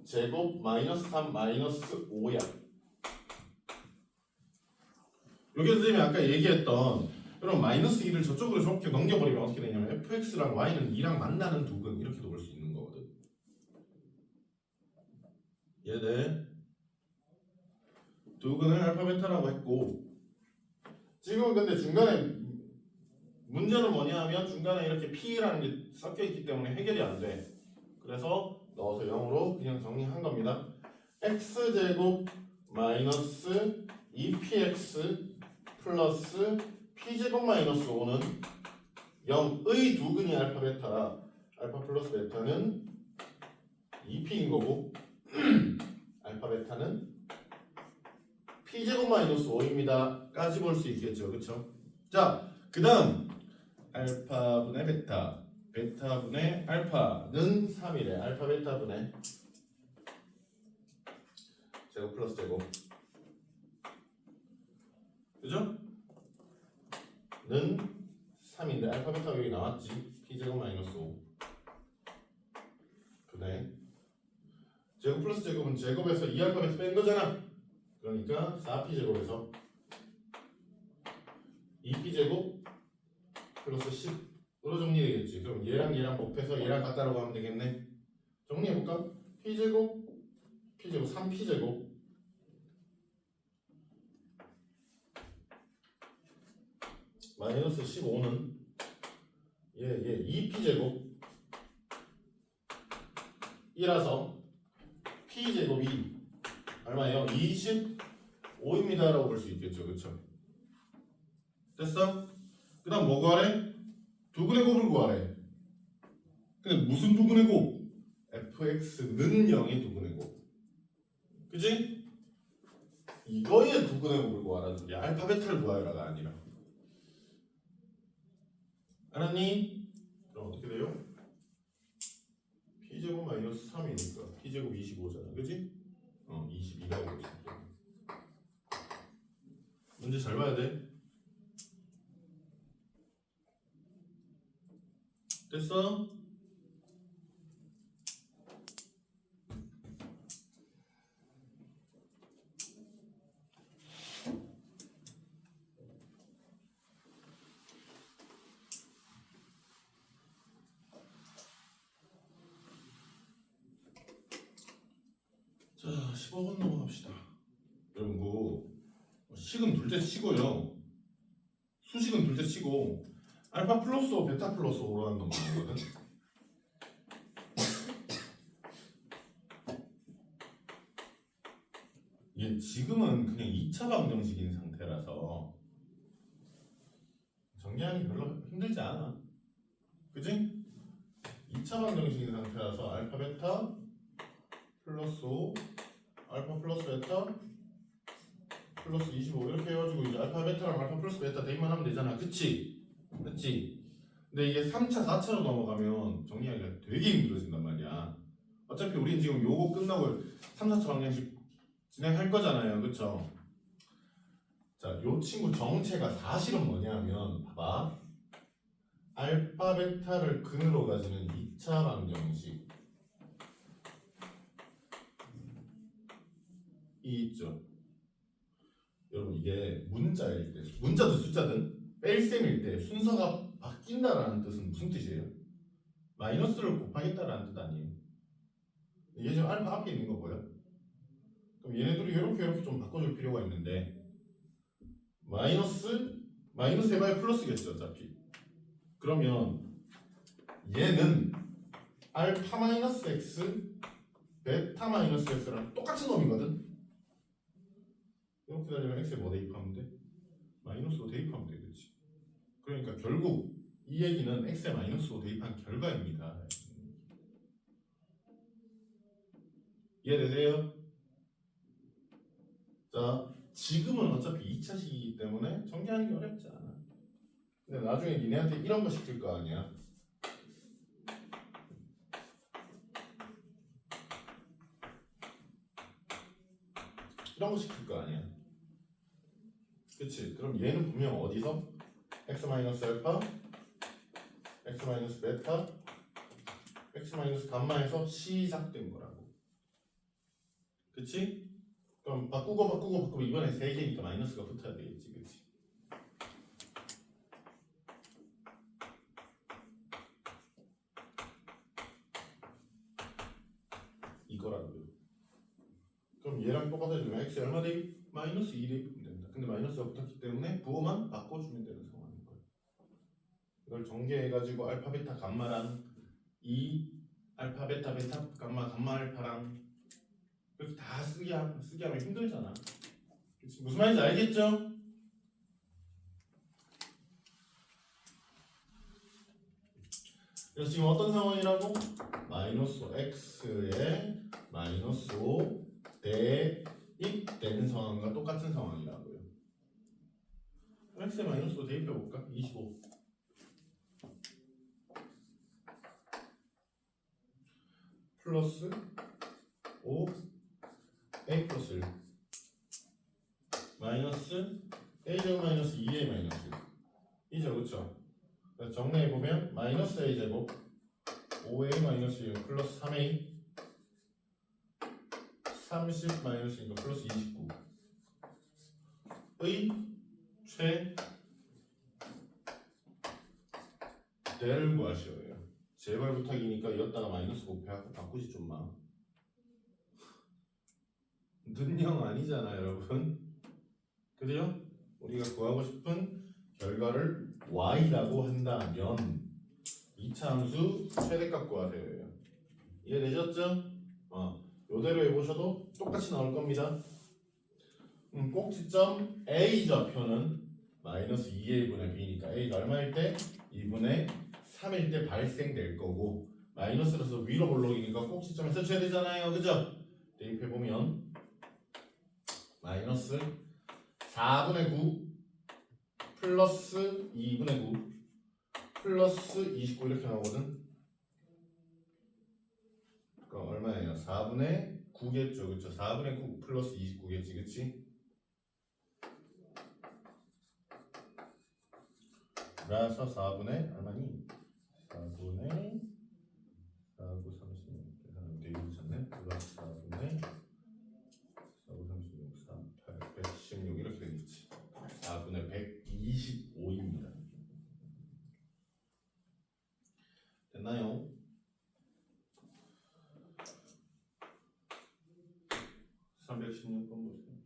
제곱 마이너스 3 마이너스 5야. 여기 선생님이 아까 얘기했던 그럼 마이너스 2를 저쪽으로 저렇게 넘겨버리면 어떻게 되냐면 fx랑 y는 2랑 만나는 두근 이렇게도 볼 수 있는 거거든. 얘네 두근을 알파 베타라고 했고 지금은 근데 중간에 문제는 뭐냐면 중간에 이렇게 p라는 게 섞여 있기 때문에 해결이 안 돼. 그래서 넣어서 0으로 그냥 정리한 겁니다. x제곱 마이너스 2px 플러스 p제곱 마이너스 5는 0의 두근이 알파 베타라 알파 플러스 베타는 2p인 거고 알파 베타는 p제곱 마이너스 5입니다 까지 볼 수 있겠죠. 그쵸? 자, 그 다음 알파분의 베타 베타분의 알파는 3이래. 알파 베타분의 제곱 플러스 제곱 그죠? 는 3인데 알파 베타가 여기 나왔지. p제곱 마이너스 5 분의 제곱 플러스 제곱은 제곱에서 2알파 베타 뺀 거잖아. 그러니까 4p제곱에서 2p제곱 플러스 10으로 정리되겠지. 그럼 얘랑 얘랑 곱해서 얘랑 같다라고 하면 되겠네. 정리해볼까? p제곱 3p제곱 마이너스 15는 얘 2p제곱 이라서 p제곱이 얼마예요? 25입니다 라고 볼 수 있겠죠. 그쵸? 됐어? 그 다음 뭐 구하래? 두근의 곱을 구하래. 근데 무슨 두근의 곱? fx는 0의 두근의 곱. 그치? 이거의 두근의 곱을 구하라는 소리야. 알파 베타를 구하라가 아니라. 알았니? 그럼 어떻게 돼요? p제곱 마이너스 3이니까 p제곱 25잖아. 그치? 22라고 볼 수 있고. 문제 잘 봐야 돼. 됐어? 자, 15번 넘어갑시다. 여러분, 식은 둘째 치고요. 수식은 둘째 치고 알파 플러스 5, 베타 플러스 5로 하는 건 거거든. 이해했지? 지금은 그냥 2차 방정식인 상태라서 정리하기 별로 힘들지 않아. 그지? 2차 방정식인 상태라서 알파 베타 플러스 5 알파 플러스 베타 플러스 25 이렇게 해가지고 이제 알파 베타랑 알파 플러스 베타 대입만 하면 되잖아. 그치? 그치? 근데 이게 3차 4차로 넘어가면 정리하기가 되게 힘들어진단 말이야. 어차피 우린 지금 요거 끝나고 3, 4차 방정식 진행할 거잖아요. 그쵸? 자, 요 친구 정체가 사실은 뭐냐면 봐봐. 알파 베타를 근으로 가지는 2차 방정식 이 있죠. 여러분 이게 문자일 때, 문자든 숫자든 뺄셈일 때 순서가 바뀐다라는 뜻은 무슨 뜻이에요? 마이너스를 곱하겠다라는 뜻 아니에요? 이게 지금 알파 앞에 있는 거 보여? 그럼 얘네들이 이렇게 좀 바꿔줄 필요가 있는데 마이너스 해봐야 플러스겠죠 어차피. 그러면 얘는 알파 마이너스 x 베타 마이너스 x랑 똑같은 놈이거든. 이렇게 되면 x에 뭐 대입하면 돼? 마이너스 5 대입하면 돼. 그치? 그러니까 결국 이 얘기는 x에 마이너스 5 대입한 결과입니다. 이해되세요? 자, 지금은 어차피 2차식이기 때문에 정리하기 어렵지 않아. 근데 나중에 니네한테 이런 거 시킬 거 아니야. 이런 거 시킬 거 아니야. 그치? 그럼 얘는 분명 어디서? x 마이너스 알파, x 마이너스 베타, x 마이너스 감마에서 시작된 거라고. 그치? 그럼 바꾸고 이번에 3개니까 마이너스가 붙어야 되겠지. 그치? 이거라고요. 그럼 얘랑 똑같아지면 x 얼마 대입? 마이너스 2 대입하면 된다. 근데 마이너스가 붙었기 때문에 부호만 바꿔주면 되는 상황인 거예요. 이걸 전개해가지고 알파 베타 감마랑 이 알파 베타 베타 감마 알파랑 이렇게 다 쓰게 하면 힘들잖아. 그치? 무슨 말인지 알겠죠? 그래서 지금 어떤 상황이라고? 마이너스 x에 마이너스 5 대입되는 상황과 똑같은 상황이라고요. x에 마이너스 5 대입해볼까? 25 플러스 5 a 플러스 1 마이너스 a제곱 마이너스 2a 마이너스 1 이죠. 그쵸? 정리해보면 마이너스 a제곱 5a 마이너스 1 플러스 3a 30 마이너스 2 플러스 29의 최대를 구하시오요. 제발 부탁이니까 이었다가 마이너스 곱해갖고 바꾸지 좀 마. 는영 아니잖아 여러분. 그래요? 우리가 구하고 싶은 결과를 y라고 한다면 2차 함수 최대값 구하세요. 이해되셨죠? 요대로 해보셔도 똑같이 나올 겁니다. 꼭지점 a 좌표는 마이너스 2a분의 b니까 a가 얼마일 때? 2분의 3일 때 발생될 거고 마이너스라서 위로 볼록이니까 꼭지점에 써줘야 되잖아요. 그죠? 대입해보면 마이너스 4분의 9 플러스 2분의 9 플러스 29 이렇게 나오거든. 그럼 얼마예요? 4분의 9겠죠. 그쵸? 4분의 9 플러스 29겠지. 그치? 라서 4분의 얼마니? 4분의 4, 9, 36 계산하면 되게 괜찮네. 플러스 4분의 4, 9, 36, 3, 8, 116 이렇게 되겠지. 4분의 125입니다. 됐나요? (316번) 보세요.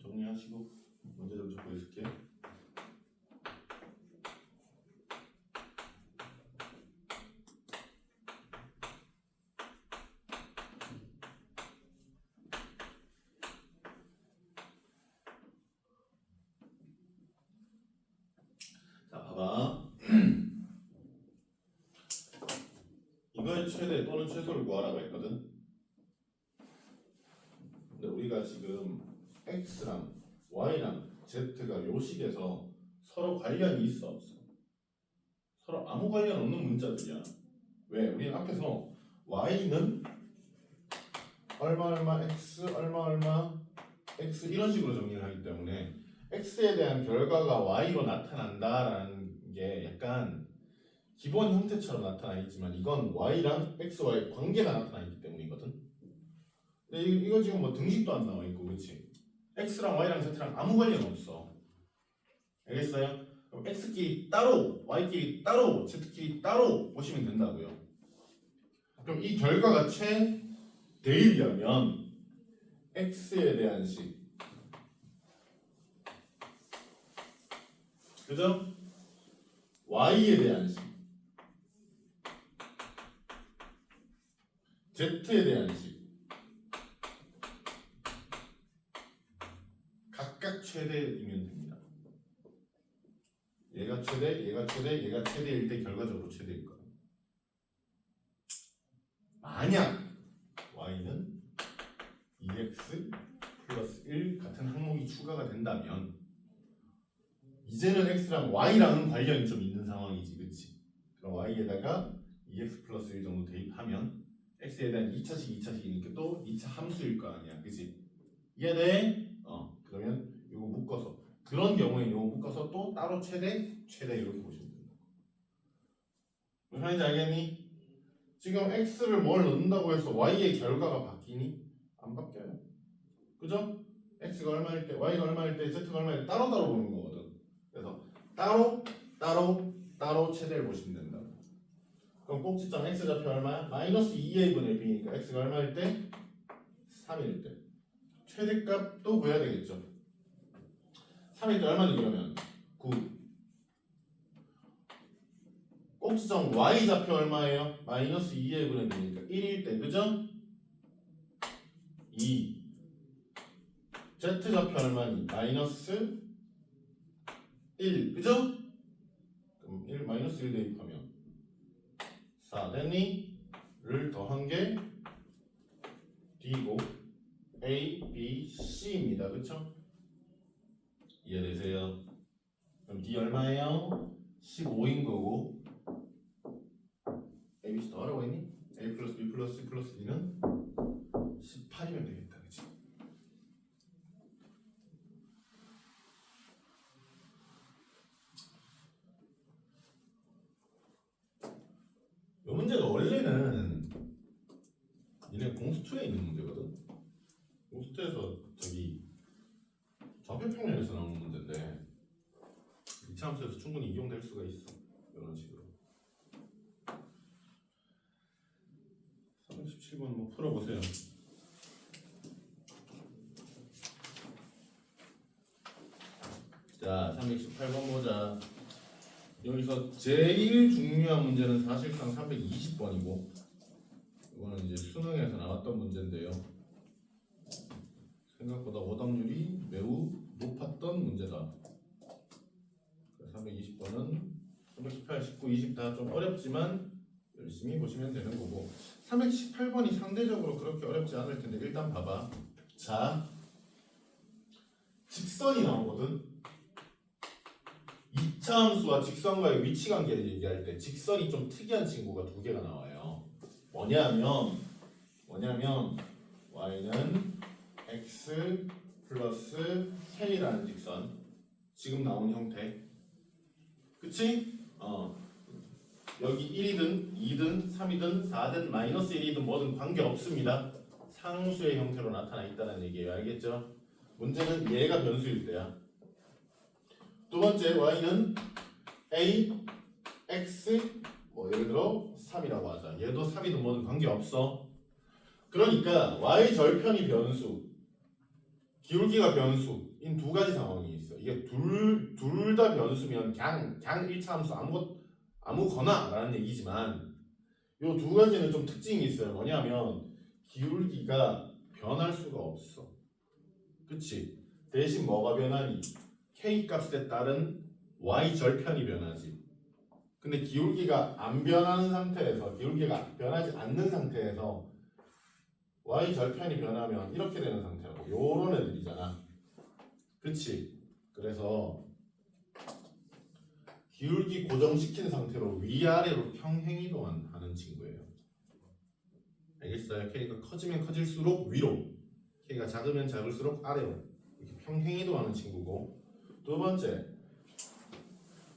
정리하시고 문제 좀 적고 있을게요. 최대 또는 최소를 구하라고 했거든. 근데 우리가 지금 x랑 y랑 z가 요 식에서 서로 관련이 있어 없어? 서로 아무 관련 없는 문자들이야. 왜? 우리는 앞에서 y는 얼마 얼마 x 얼마 얼마 x 이런 식으로 정리를 하기 때문에 x에 대한 결과가 y로 나타난다라는 게 약간 기본 형태처럼 나타나 있지만 이건 y랑 x와의 관계가 나타나 있기 때문이거든. 근데 이거 지금 뭐 등식도 안 나와 있고, 그렇지? x랑 y랑 z랑 아무 관련 없어. 알겠어요? 그럼 x끼리 따로, y끼리 따로, z끼리 따로 보시면 된다고요. 그럼 이 결과가 최대이려면 x에 대한 식, 그죠? y에 대한 식, z에 대한 식 각각 최대이면 됩니다. 얘가 최대, 얘가 최대, 얘가 최대일 때 결과적으로 최대일 거예요. 만약 y는 2x 플러스 1 같은 항목이 추가가 된다면 이제는 x랑 y랑은 관련이 좀 있는 상황이지, 그치? 그럼 y에다가 2x 플러스 1 정도 대입하면 x에 대한 2차식 2차식이니까 또 2차 함수일 거 아니야, 그치? 이해돼? 그러면 이거 묶어서 그런 경우에 이거 묶어서 또 따로 최대 이렇게 보시면 된다. 무슨 말인지 알겠니? 지금 x를 뭘 넣는다고 해서 y의 결과가 바뀌니? 안 바뀌어요. 그죠? x가 얼마일 때, y가 얼마일 때, z가 얼마일 때 따로따로 보는 거거든. 그래서 따로 최대를 보시면 된다. 그럼 꼭지점 x좌표 얼마야? 마이너스 2a 분의 b니까 x가 얼마일 때? 3일 때. 최대값도 구해야 되겠죠. 3일 때 얼마니 그러면? 9. 꼭지점 y좌표 얼마예요? 마이너스 2a 분의 b니까 1일 때, 그죠? 2. z좌표 얼마니? 마이너스 1, 그죠? 그럼 1 마이너스 1 대입하면 4 됐니? 를 더한 게 D고 A, B, C입니다. 그쵸? 이해되세요? 그럼 D 얼마예요? 15인 거고 A, B, C 더하라고 했니? A 플러스 B 플러스 C 플러스 D는 18이면 되겠다. 그치? 이 문제가 원래는 얘네 공수2에 있는 문제거든. 공수2에서 저기 좌표평면에서 나오는 문제인데 이차함수에서 충분히 이용될 수가 있어. 이런 식으로. 37번 뭐 풀어보세요. 자, 318번 보자. 여기서 제일 중요한 문제는 사실상 320번이고 이거는 이제 수능에서 나왔던 문제인데요. 생각보다 오답률이 매우 높았던 문제다. 320번은 318, 19, 20 다 좀 어렵지만 열심히 보시면 되는 거고 318번이 상대적으로 그렇게 어렵지 않을 텐데 일단 봐봐. 자, 직선이 나오거든. 2차 함수와 직선과의 위치 관계를 얘기할 때 직선이 좀 특이한 친구가 두 개가 나와요. 뭐냐면 y는 x 플러스 k라는 직선, 지금 나온 형태, 그치? 여기 1이든 2든 3이든 4든 마이너스 1이든 뭐든 관계없습니다. 상수의 형태로 나타나 있다는 얘기예요. 알겠죠? 문제는 얘가 변수일 때야. 두 번째 y는 a, x, 뭐 예를 들어 3이라고 하자. 얘도 3이든 뭐든 관계없어. 그러니까 y 절편이 변수, 기울기가 변수인 두 가지 상황이 있어. 이게 둘 다 변수면 그냥 1차 함수 아무거나 라는 얘기지만 요 두 가지는 좀 특징이 있어요. 뭐냐면 기울기가 변할 수가 없어. 그치? 대신 뭐가 변하니? k 값에 따른 y 절편이 변하지. 근데 기울기가 안 변하는 상태에서, 기울기가 변하지 않는 상태에서 y 절편이 변하면 이렇게 되는 상태라고. 요런 애들이잖아. 그치? 그래서 기울기 고정시킨 상태로 위아래로 평행이동하는 친구예요. 알겠어요? K가 커지면 커질수록 위로, K가 작으면 작을수록 아래로 이렇게 평행이동하는 친구고. 두 번째,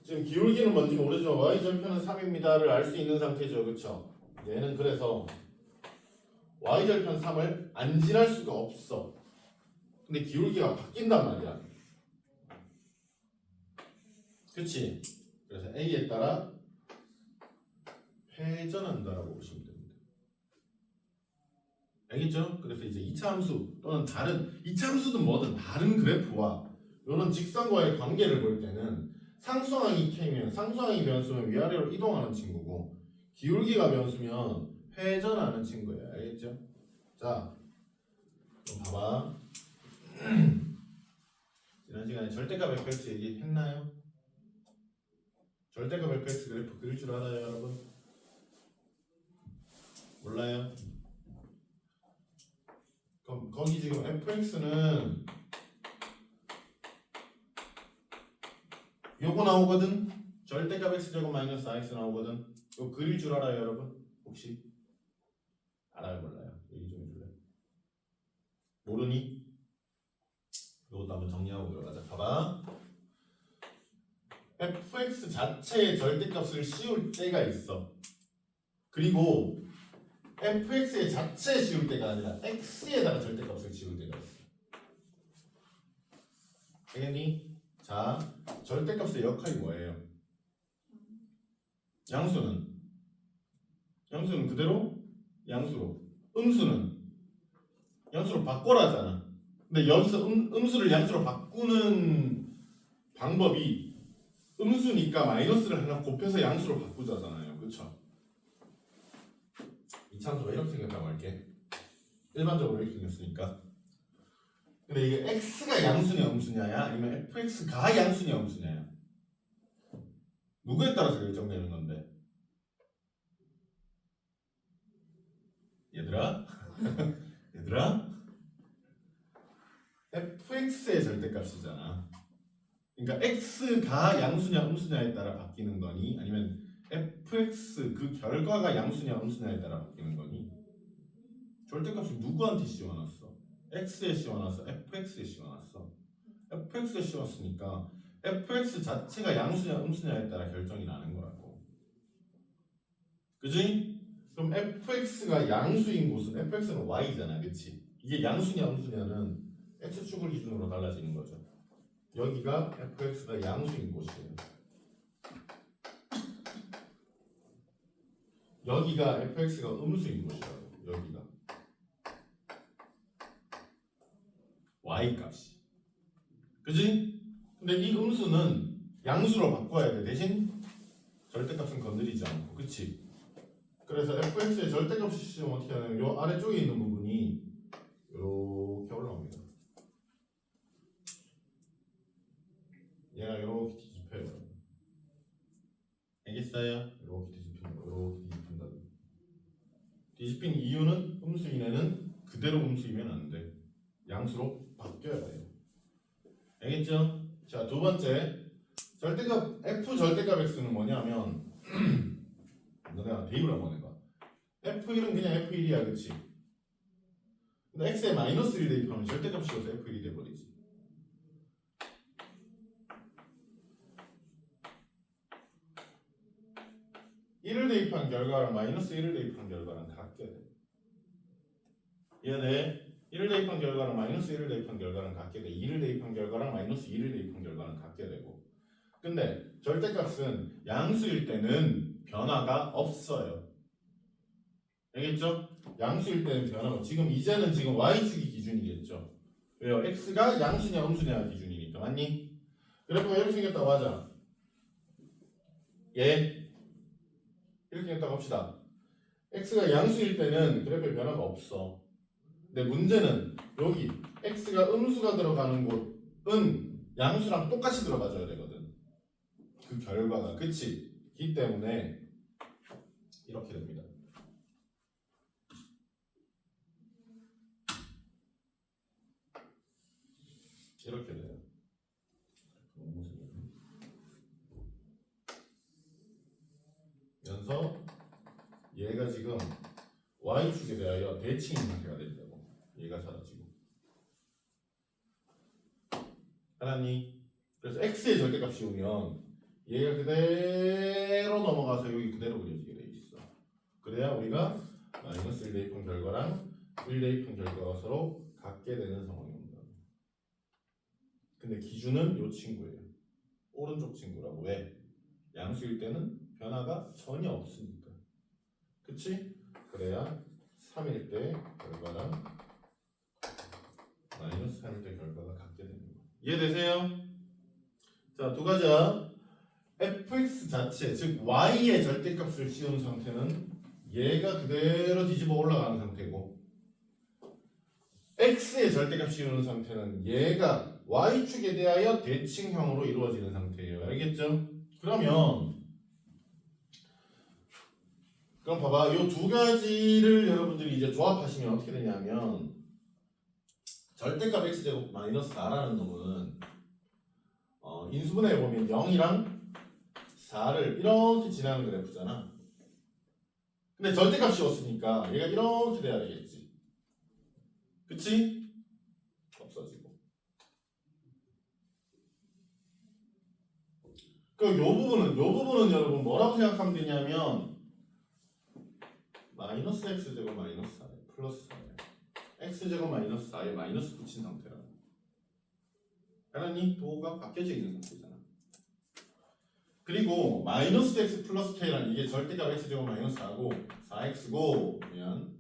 지금 기울기는 뭔지 모르지만 y절편은 3입니다를 알 수 있는 상태죠. 그쵸? 얘는 그래서 y절편 3을 안 지날 수가 없어. 근데 기울기가 바뀐단 말이야. 그치? 그래서 A에 따라 회전한다라고 보시면 됩니다. 알겠죠? 그래서 이제 2차 함수 또는 다른 2차 함수든 뭐든 다른 그래프와 이런 직선과의 관계를 볼 때는 상수항이 K면 상수항이 변수면 위아래로 이동하는 친구고 기울기가 변수면 회전하는 친구예요. 알겠죠? 자, 그럼 봐봐. 지난 시간에 절대값 fx 얘기했나요? 절대값 fx 그래프 그릴 줄 알아요, 여러분? 몰라요? 그럼 거기 지금 fx는 요거 나오거든? 절대값 x제곱 마이너스 ax 나오거든? 이거 그릴 줄 알아요, 여러분? 혹시? 알아요, 몰라요? 얘기 좀 해줄래? 모르니? 이것도 한번 정리하고 들어가자. 봐봐. fx 자체의 절대값을 씌울 때가 있어. 그리고 fx의 자체에 씌울 때가 아니라 x에다가 절대값을 씌울 때가 있어. 알겠니? 자, 절대값의 역할이 뭐예요? 양수는 그대로 양수로, 음수는 양수로 바꿔라잖아. 근데 여기서 음수를 양수로 바꾸는 방법이 음수니까 마이너스를 하나 곱해서 양수로 바꾸자잖아요. 그쵸? 이차함수가 이렇게 생겼다고 할게. 일반적으로 이렇게 생겼으니까. 근데 이게 x가 양수냐 음수냐야 아니면 fx가 양수냐 음수냐야? 누구에 따라서 결정되는 건데? 얘들아? 얘들아? fx의 절대값이잖아. 그러니까 x가 양수냐 음수냐에 따라 바뀌는 거니 아니면 fx 그 결과가 양수냐 음수냐에 따라 바뀌는 거니? 절대값을 누구한테 씌워놨어? x에 씌워놨어? fx에 씌워놨어? fx에 씌웠으니까 fx 자체가 양수냐 음수냐에 따라 결정이 나는 거라고. 그지? 그럼 fx가 양수인 곳은 fx는 y잖아. 그치? 이게 양수냐 음수냐는 x축을 기준으로 달라지는 거죠. 여기가 fx가 양수인 곳이에요. 여기가 fx가 음수인 곳이라고. 여기가 y 값이. 그지? 근데 이 음수는 양수로 바꿔야 돼. 대신 절대값은 건드리지 않고. 그치? 그래서 fx의 절대값 시스템 어떻게 하냐면 요 아래쪽에 있는 부분이 이렇게 올라옵니다. 얘가 이렇게 뒤집혀요. 알겠어요? 이렇게 뒤집힌다. 뒤집힌 이유는 음수인 애는 그대로 음수이면 안 돼. 양수로 바뀌어야 돼요. 알겠죠? 자, 두 번째 절대값 f 절대값 x는 뭐냐면 내가 대입을 한번 해봐. f1은 그냥 f1이야, 그치? 근데 x에 마이너스 1 대입하면 절대값 씌워서 f1이 돼버리지. (1을) 대입한 결과랑 마이너스 1을 대입한 결과랑 같게 돼. 이해돼? 1을 대입한 결과랑 마이너스 1을 대입한 결과랑 같게 돼. 2를 대입한 결과랑 마이너스 2를 대입한 결과랑 같게 되고. 근데 절대값은 양수일 때는 변화가 없어요. 알겠죠? 양수일 때는 변화가 이제는 지금 y축이 기준이겠죠. 왜요? x가 양수냐 음수냐 기준이니까. 맞니? 그래프가 이렇게 생겼다고 하자. 예? 이렇게 생겼다고 합시다. x가 양수일 때는 그래프에 변화가 없어. 근데 문제는 여기 x가 음수가 들어가는 곳은 양수랑 똑같이 들어가줘야 되거든. 그 결과가. 그치? 기 때문에 이렇게 됩니다. 이렇게 돼요. 그래서 얘가 지금 y축에 대하여 대칭 상태가 된다고. 얘가 사라지고. 알았니? 그래서 x의 절대값 씌우면 얘가 그대로 넘어가서 여기 그대로 그려지게 돼 있어. 그래야 우리가 마이너스 1 대입한 결과랑 1 대입한 결과가 서로 같게 되는 상황이 온다. 근데 기준은 요 친구예요. 오른쪽 친구라고. 왜? 양수일 때는 변화가 전혀 없으니까. 그치? 그래야 3일 때 결과랑 마이너스 3일 때 결과가 같게 되는 거예요. 이해되세요? 자, 두 가지야. fx 자체, 즉 y의 절대값을 씌운 상태는 얘가 그대로 뒤집어 올라가는 상태고, x의 절대값 씌우는 상태는 얘가 y축에 대하여 대칭형으로 이루어지는 상태예요. 알겠죠? 그럼 봐봐. 이 두 가지를 여러분들이 이제 조합하시면 어떻게 되냐면, 절대값 x제곱 마이너스 4라는 놈은 인수분해해 보면 0이랑 4를 이렇게 지나는 그래프잖아. 근데 절대값 씌웠으니까 얘가 이렇게 돼야 되겠지. 그치? 없어지고. 그럼 요 부분은 여러분 뭐라고 생각하면 되냐면 마이너스 x제곱 마이너스 4에 플러스 4에 x제곱 마이너스 4에 마이너스 붙인 상태라고. 알았니? 도가 바뀌어져 있는 상태잖아. 그리고 마이너스 x 플러스 k란 이게 절대값 x제곱 마이너스 4고 4x고 그러면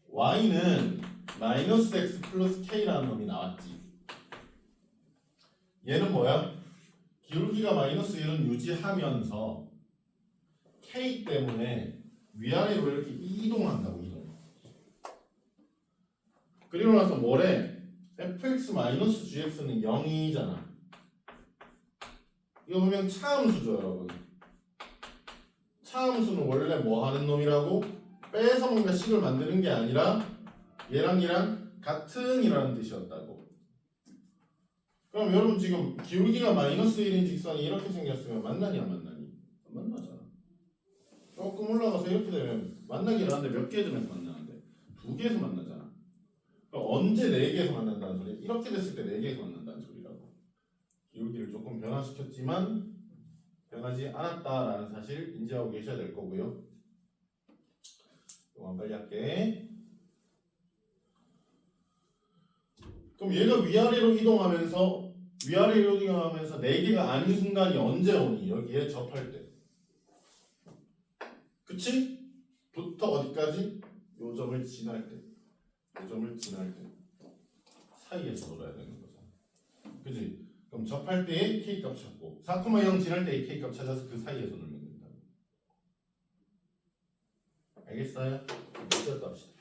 y는 마이너스 x 플러스 k라는 놈이 나왔지. 얘는 뭐야? 기울기가 마이너스 1은 유지하면서 k 때문에 위아래로 이렇게 이동한다고. 이동. 그리고 나서 뭐래? fx 마이너스 gx는 0이잖아. 이거 보면 차함수죠, 여러분. 차함수는 원래 뭐 하는 놈이라고? 빼서 뭔가 식을 만드는 게 아니라 얘랑 같은 이라는 뜻이었다고. 그럼 여러분 지금 기울기가 마이너스 1인 직선이 이렇게 생겼으면 만나니 안 만나니? 안 만나잖아. 조금 올라가서 이렇게 되면 만나긴 하는데 몇 개 점에서 만나는데? 2개에서 만나잖아. 그럼 언제 4개에서 만난다는 소리? 이렇게 됐을 때 4개에서 만난다는 소리라고. 기울기를 조금 변화시켰지만 변하지 않았다라는 사실 인지하고 계셔야 될 거고요. 이거 빨리 할게. 그럼 얘가 위아래로 이동하면서 4개가 아닌 순간이 언제 오니? 여기에 접할 때. 그치? 부터 어디까지? 요 점을 지날 때. 요 점을 지날 때. 사이에서 놀아야 되는 거죠. 그치? 그럼 접할 때의 K값 찾고 4,0 지날 때의 K값 찾아서 그 사이에서 놀면 된다. 알겠어요? 이제 또 합시다.